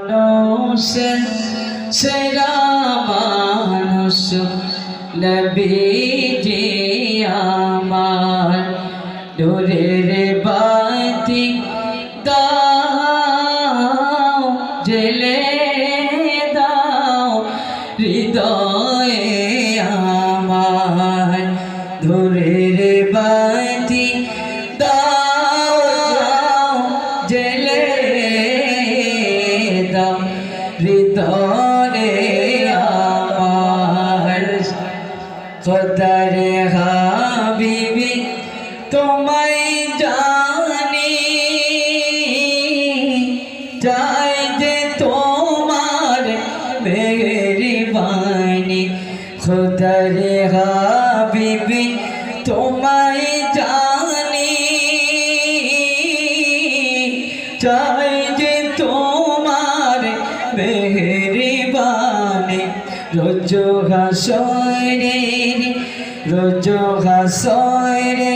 মানুষের সেরা মানুষ নবীজি আমার নূরের বাতি দাও জেলে দাও হৃদয়ে আমার নূরের বাতি দাও জেলে দাও হৃদয়ে আমার খোদারে হাবিবি তোমায় জানি চাই যে তোমার মেহেরবানি খোদারে হাবিবি তোমায় জানি চাই যে তোমার মেহেরবানি রোজ হাসরে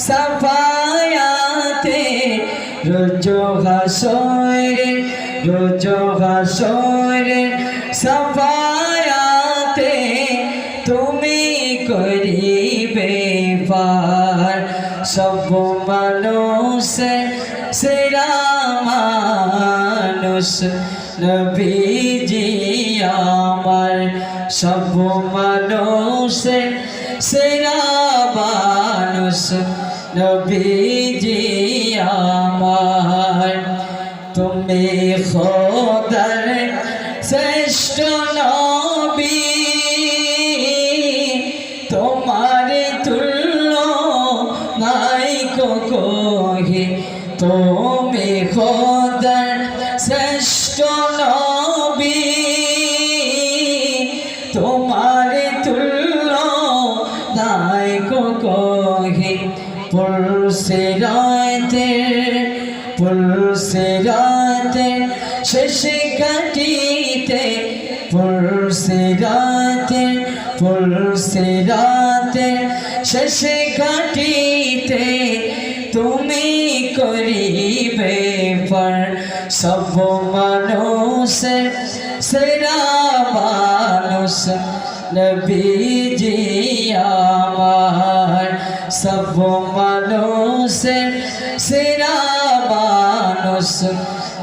সাফায়াতে রোজ হাসরে সাফায়াতে তুমি করিবে পার সব মানুষের সেরা মানুষ নবীজি আমার সব মানুষের সেরা মানুষ নবীজি আমার তুমি খোদার শ্রেষ্ঠ নবী তোমার তুল্য নাই কোহি তুমি খোদার শ্রেষ্ঠ নবী তোমার তুল্য নাই কোহি পুরুষে রাতে শেষে কাটিতে পুরুষে রাতে শেষে কাটিতে তুমি করিবে পার সব মানুষের সেরা মানুষ নবীজি আমার সব মানুষের সেরা মানুষ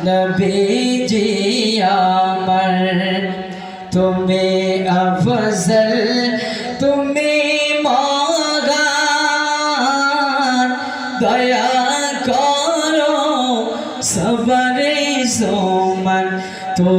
নবীজি আমার তুমি আফজল তুমি মহান দয়া করো সবরে সমান তো